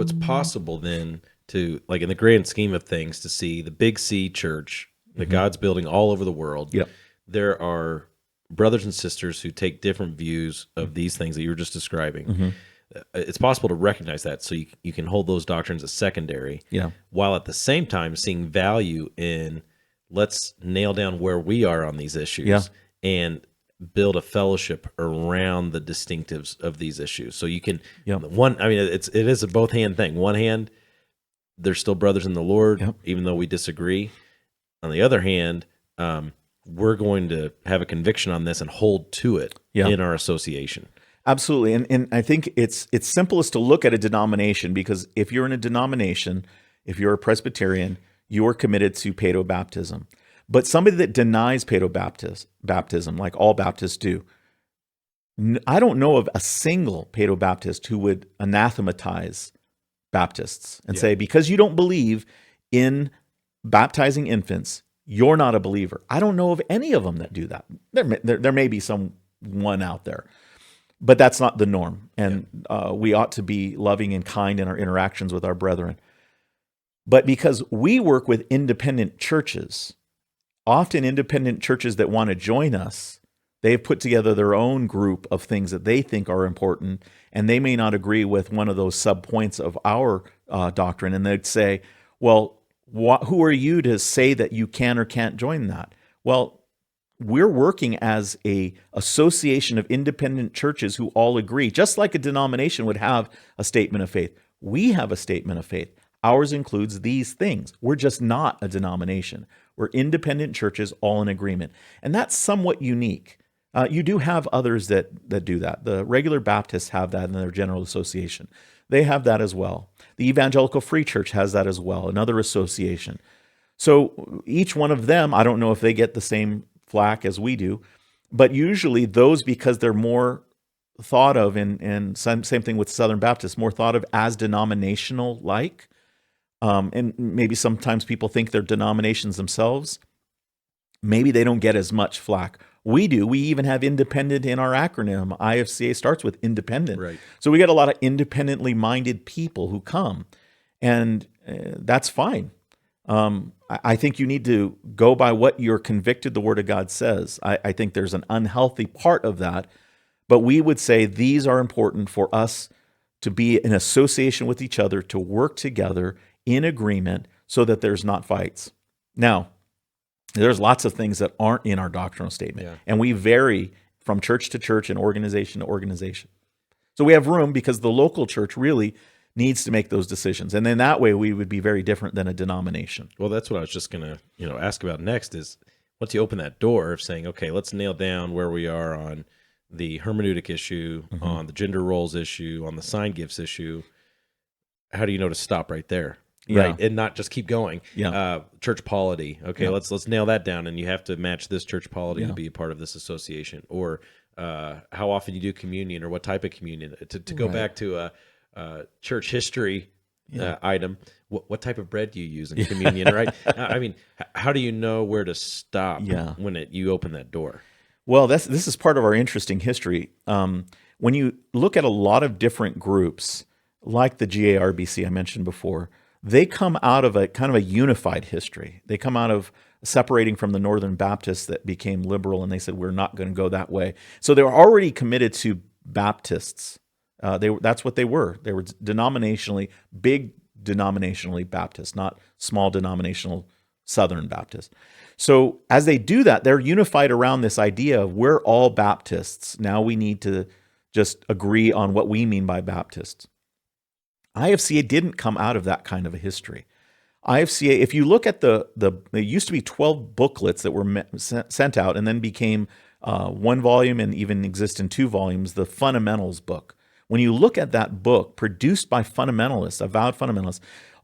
it's possible then to, like in the grand scheme of things, to see the big C church that God's building all over the world. Yep. There are brothers and sisters who take different views of these things that you were just describing. It's possible to recognize that, so you can hold those doctrines as secondary, while at the same time seeing value in, let's nail down where we are on these issues and build a fellowship around the distinctives of these issues. So you can it is a both hand thing. One hand, they're still brothers in the Lord, even though we disagree. On the other hand, we're going to have a conviction on this and hold to it in our association. Absolutely. And I think it's simplest to look at a denomination, because if you're in a denomination, if you're a Presbyterian, you're committed to paedobaptism. But somebody that denies paedobaptism, like all Baptists do, I don't know of a single paedobaptist who would anathematize Baptists and say, because you don't believe in baptizing infants, you're not a believer. I don't know of any of them that do that. There may be someone out there, but that's not the norm. And we ought to be loving and kind in our interactions with our brethren. But because we work with independent churches, often independent churches that want to join us, they've put together their own group of things that they think are important, and they may not agree with one of those sub-points of our doctrine, and they'd say, well, who are you to say that you can or can't join that? Well, we're working as a association of independent churches who all agree, just like a denomination would have a statement of faith. We have a statement of faith. Ours includes these things. We're just not a denomination. We're independent churches all in agreement. And that's somewhat unique. You do have others that do that. The regular Baptists have that in their general association. They have that as well. The Evangelical Free Church has that as well, another association. So each one of them, I don't know if they get the same flack as we do, but usually those, because they're more thought of, and same thing with Southern Baptists, more thought of as denominational-like, and maybe sometimes people think they're denominations themselves, maybe they don't get as much flack. We do. We even have independent in our acronym. IFCA starts with independent. Right. So we get a lot of independently minded people who come, and that's fine. I think you need to go by what you're convicted the Word of God says. I think there's an unhealthy part of that, but we would say these are important for us to be in association with each other, to work together in agreement so that there's not fights. Now, there's lots of things that aren't in our doctrinal statement, and we vary from church to church and organization to organization. So we have room because the local church really needs to make those decisions. And then that way we would be very different than a denomination. Well, that's what I was just going to ask about next is, once you open that door of saying, okay, let's nail down where we are on the hermeneutic issue, on the gender roles issue, on the sign gifts issue, how do you know to stop right there? Right, and not just keep going. Church polity. Okay, let's nail that down, and you have to match this church polity to be a part of this association. Or how often you do communion, or what type of communion. To go back to a church history item, what type of bread do you use in communion? Right. I mean, how do you know where to stop when you open that door? Well, this is part of our interesting history. When you look at a lot of different groups, like the GARBC I mentioned before, they come out of a kind of a unified history. They come out of separating from the Northern Baptists that became liberal, and they said, we're not going to go that way. So they were already committed to Baptists. That's what they were. They were big denominationally Baptist, not small denominational Southern Baptist. So as they do that, they're unified around this idea of we're all Baptists. Now we need to just agree on what we mean by Baptists. IFCA didn't come out of that kind of a history. IFCA, if you look at there used to be 12 booklets that were sent out and then became one volume and even exist in 2 volumes, the Fundamentals book. When you look at that book produced by fundamentalists, avowed fundamentalists,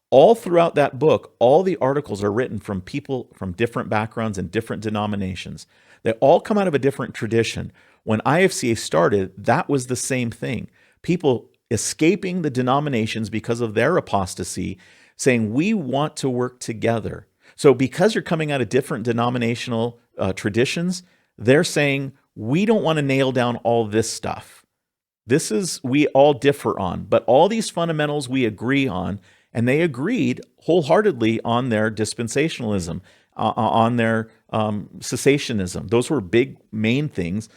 all throughout that book, all the articles are written from people from different backgrounds and different denominations. They all come out of a different tradition. When IFCA started, that was the same thing. People escaping the denominations because of their apostasy, saying, we want to work together. So because you're coming out of different denominational traditions, they're saying, we don't want to nail down all this stuff. we all differ on, but all these fundamentals we agree on, and they agreed wholeheartedly on their dispensationalism, on their cessationism. Those were big main things.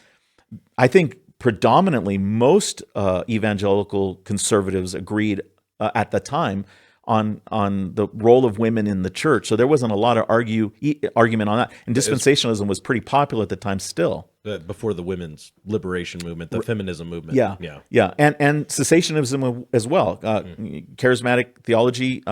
I think predominantly most evangelical conservatives agreed at the time on the role of women in the church. So there wasn't a lot of argument on that. And dispensationalism was pretty popular at the time still. Before the women's liberation movement, the feminism movement. Yeah. And cessationism as well. Charismatic theology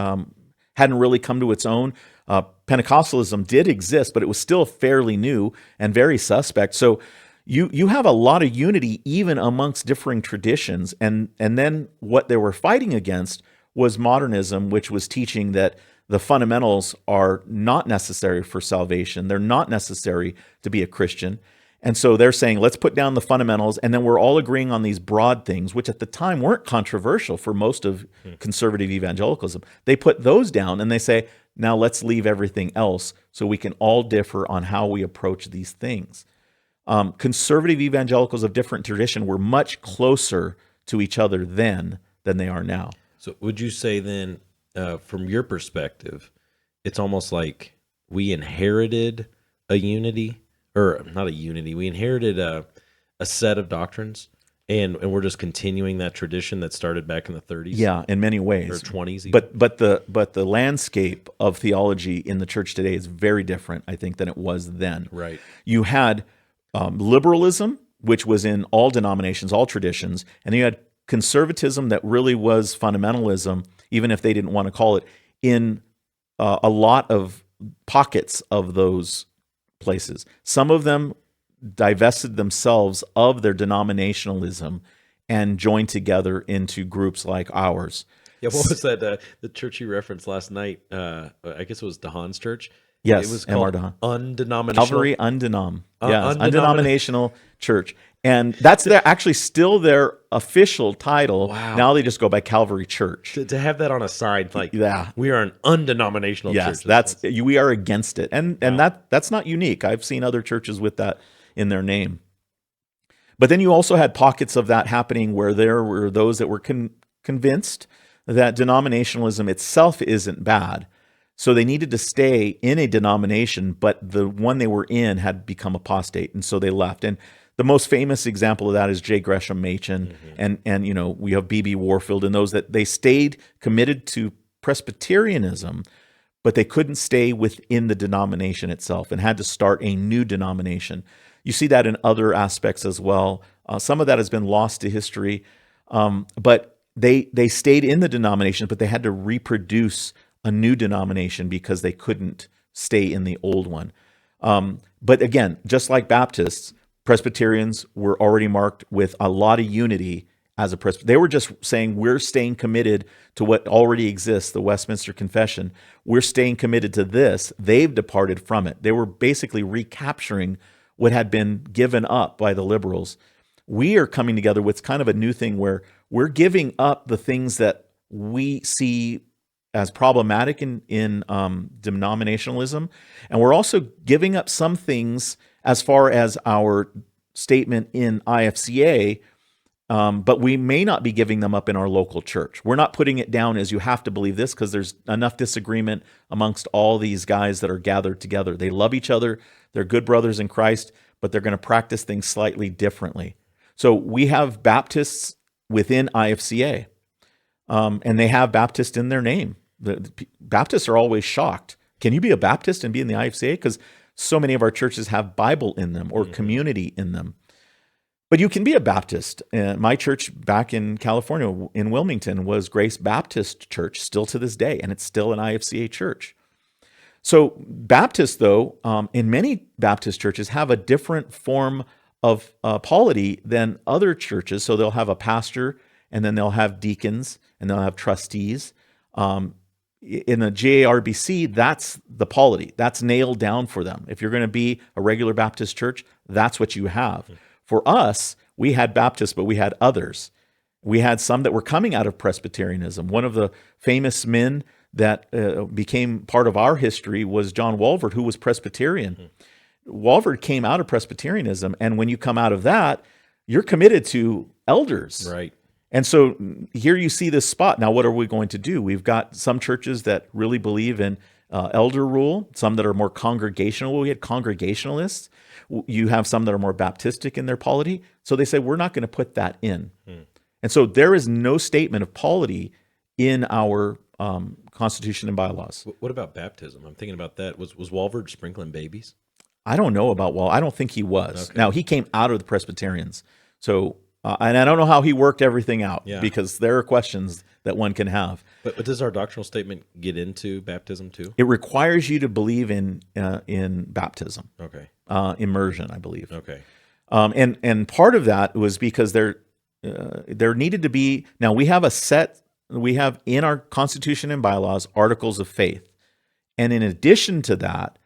hadn't really come to its own. Pentecostalism did exist, but it was still fairly new and very suspect. So you have a lot of unity even amongst differing traditions. And then what they were fighting against was modernism, which was teaching that the fundamentals are not necessary for salvation. They're not necessary to be a Christian. And so they're saying, let's put down the fundamentals, and then we're all agreeing on these broad things, which at the time weren't controversial for most of conservative evangelicalism. They put those down, and they say, now let's leave everything else so we can all differ on how we approach these things. Conservative evangelicals of different tradition were much closer to each other then than they are now. So would you say then, from your perspective, it's almost like we inherited a unity, or not a unity, we inherited a set of doctrines, and we're just continuing that tradition that started back in the 30s? Yeah, in many ways. Or 20s even. But the landscape of theology in the church today is very different, I think, than it was then. Right. You had liberalism, which was in all denominations, all traditions, and then you had conservatism that really was fundamentalism, even if they didn't want to call it, in a lot of pockets of those places. Some of them divested themselves of their denominationalism and joined together into groups like ours. Yeah, what was that? The church you referenced last night, I guess it was DeHaan's church. Yes, it was M.R. called DeHaan. undenominational. Calvary Undenom. Yes, undenominational church. And that's actually still their official title. Wow. Now they just go by Calvary Church. To have that on a sign, like, Yeah. we are an undenominational church. We are against it. And that's not unique. I've seen other churches with that in their name. But then you also had pockets of that happening where there were those that were convinced that denominationalism itself isn't bad. So they needed to stay in a denomination, but the one they were in had become apostate, and so they left. And the most famous example of that is J. Gresham Machen, and we have B.B. Warfield, and those that they stayed committed to Presbyterianism, but they couldn't stay within the denomination itself and had to start a new denomination. You see that in other aspects as well. Some of that has been lost to history, but they stayed in the denomination, but they had to reproduce a new denomination because they couldn't stay in the old one. But again, just like Baptists, Presbyterians were already marked with a lot of unity as a Presbyterian. They were just saying, we're staying committed to what already exists, the Westminster Confession. We're staying committed to this. They've departed from it. They were basically recapturing what had been given up by the liberals. We are coming together with kind of a new thing where we're giving up the things that we see as problematic in denominationalism, and we're also giving up some things as far as our statement in IFCA, but we may not be giving them up in our local church. We're not putting it down as you have to believe this because there's enough disagreement amongst all these guys that are gathered together. They love each other. They're good brothers in Christ, but they're going to practice things slightly differently. So we have Baptists within IFCA. And they have Baptist in their name. The Baptists are always shocked. Can you be a Baptist and be in the IFCA? Because so many of our churches have Bible in them or community in them. But you can be a Baptist. My church back in California, in Wilmington, was Grace Baptist Church, still to this day, and it's still an IFCA church. So Baptists, though, in many Baptist churches have a different form of polity than other churches. So they'll have a pastor, and then they'll have deacons, and they'll have trustees. In the JARBC, that's the polity. That's nailed down for them. If you're going to be a regular Baptist church, that's what you have. For us, we had Baptists, but we had others. We had some that were coming out of Presbyterianism. One of the famous men that became part of our history was John Walvoord, who was Presbyterian. Walvoord came out of Presbyterianism, and when you come out of that, you're committed to elders. Right. And so here you see this spot. Now, what are we going to do? We've got some churches that really believe in elder rule, some that are more congregational. We had congregationalists. You have some that are more Baptistic in their polity. So they say, we're not going to put that in. And so there is no statement of polity in our Constitution and bylaws. What about baptism? I'm thinking about that. Was Walford sprinkling babies? I don't know about I don't think he was. Okay. Now, he came out of the Presbyterians. So, and I don't know how he worked everything out because there are questions that one can have. But does our doctrinal statement get into baptism too? It requires you to believe in baptism. Okay. Immersion, I believe. Okay. And part of that was because there needed to be. Now we have in our Constitution and bylaws articles of faith, and in addition to that,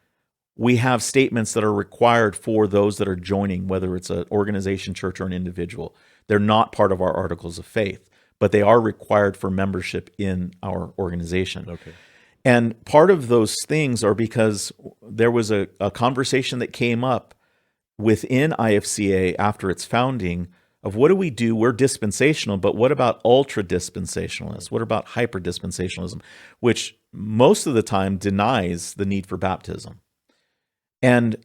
we have statements that are required for those that are joining, whether it's an organization, church, or an individual. They're not part of our articles of faith, but they are required for membership in our organization. Okay. And part of those things are because there was a conversation that came up within IFCA after its founding of what do we do? We're dispensational, but what about ultra-dispensationalists? What about hyper-dispensationalism, which most of the time denies the need for baptism? And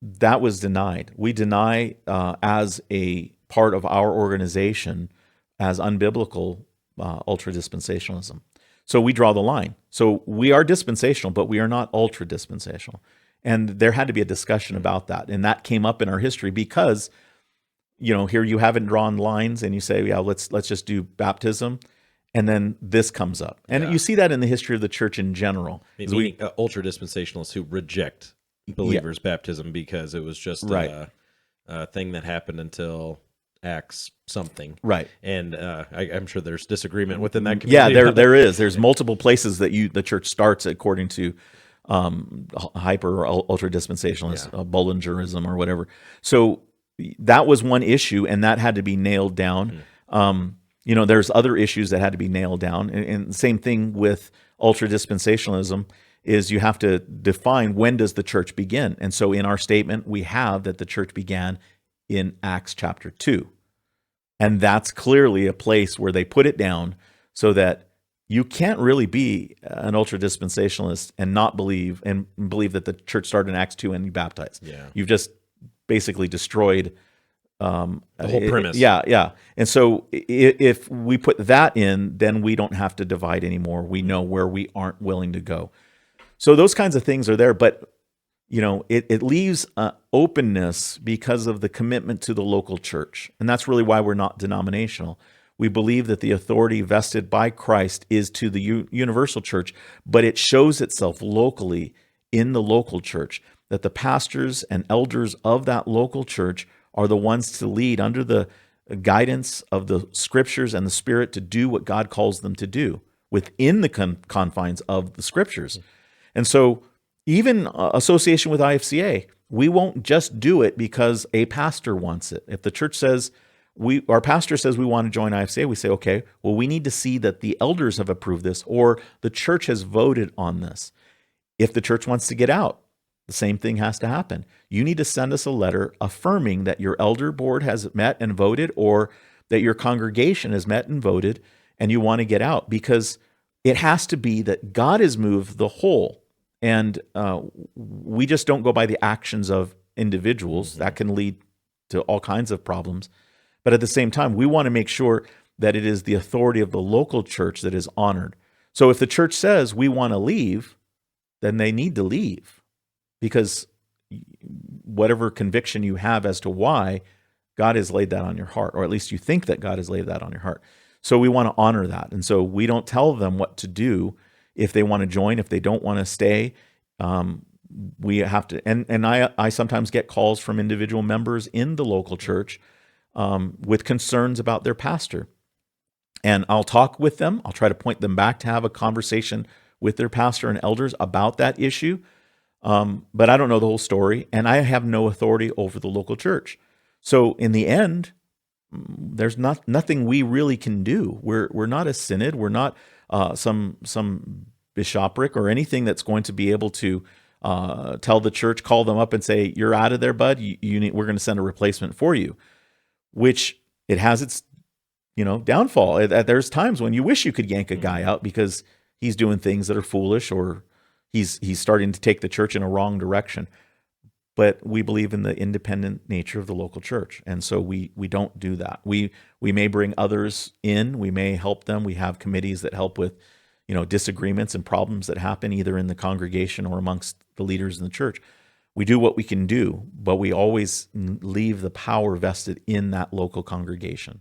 that was denied. We deny as a part of our organization as unbiblical ultra-dispensationalism. So we draw the line. So we are dispensational, but we are not ultra-dispensational. And there had to be a discussion about that. And that came up in our history because, here you haven't drawn lines and you say, yeah, let's just do baptism. And then this comes up. And you see that in the history of the church in general. Meaning ultra-dispensationalists who reject believers' baptism because it was just a thing that happened until Acts something. Right. And I'm sure there's disagreement within that community. Yeah, there is. There's multiple places that the church starts according to hyper or ultra dispensationalist, Bullingerism or whatever. So that was one issue, and that had to be nailed down. There's other issues that had to be nailed down, and same thing with ultra dispensationalism. Is you have to define when does the church begin. And so in our statement, we have that the church began in Acts chapter 2. And that's clearly a place where they put it down so that you can't really be an ultra-dispensationalist and not believe that the church started in Acts 2 and you baptized. Yeah. You've just basically destroyed the whole premise. Yeah. And so if we put that in, then we don't have to divide anymore. We know where we aren't willing to go. So those kinds of things are there, but it leaves openness because of the commitment to the local church. And that's really why we're not denominational. We believe that the authority vested by Christ is to the universal church, but it shows itself locally in the local church, that the pastors and elders of that local church are the ones to lead under the guidance of the scriptures and the Spirit to do what God calls them to do within the confines of the scriptures. And so even association with IFCA, we won't just do it because a pastor wants it. If the church says, our pastor says we want to join IFCA, we say, okay, well, we need to see that the elders have approved this or the church has voted on this. If the church wants to get out, the same thing has to happen. You need to send us a letter affirming that your elder board has met and voted or that your congregation has met and voted and you want to get out, because it has to be that God has moved the whole. And we just don't go by the actions of individuals. Mm-hmm. That can lead to all kinds of problems. But at the same time, we want to make sure that it is the authority of the local church that is honored. So if the church says we want to leave, then they need to leave, because whatever conviction you have as to why, God has laid that on your heart, or at least you think that God has laid that on your heart. So we want to honor that. And so we don't tell them what to do. If they want to join, if they don't want to stay, we have to. And I sometimes get calls from individual members in the local church with concerns about their pastor. And I'll talk with them. I'll try to point them back to have a conversation with their pastor and elders about that issue. But I don't know the whole story, and I have no authority over the local church. So in the end, there's nothing we really can do. We're not a synod. We're not some bishopric or anything that's going to be able to tell the church, call them up and say, "You're out of there, bud. We're going to send a replacement for you." which it has its downfall. There's times when you wish you could yank a guy out because he's doing things that are foolish, or he's starting to take the church in a wrong direction. But we believe in the independent nature of the local church, and so we don't do that. We may bring others in, we may help them. We have committees that help with disagreements and problems that happen either in the congregation or amongst the leaders in the church. We do what we can do, but we always leave the power vested in that local congregation.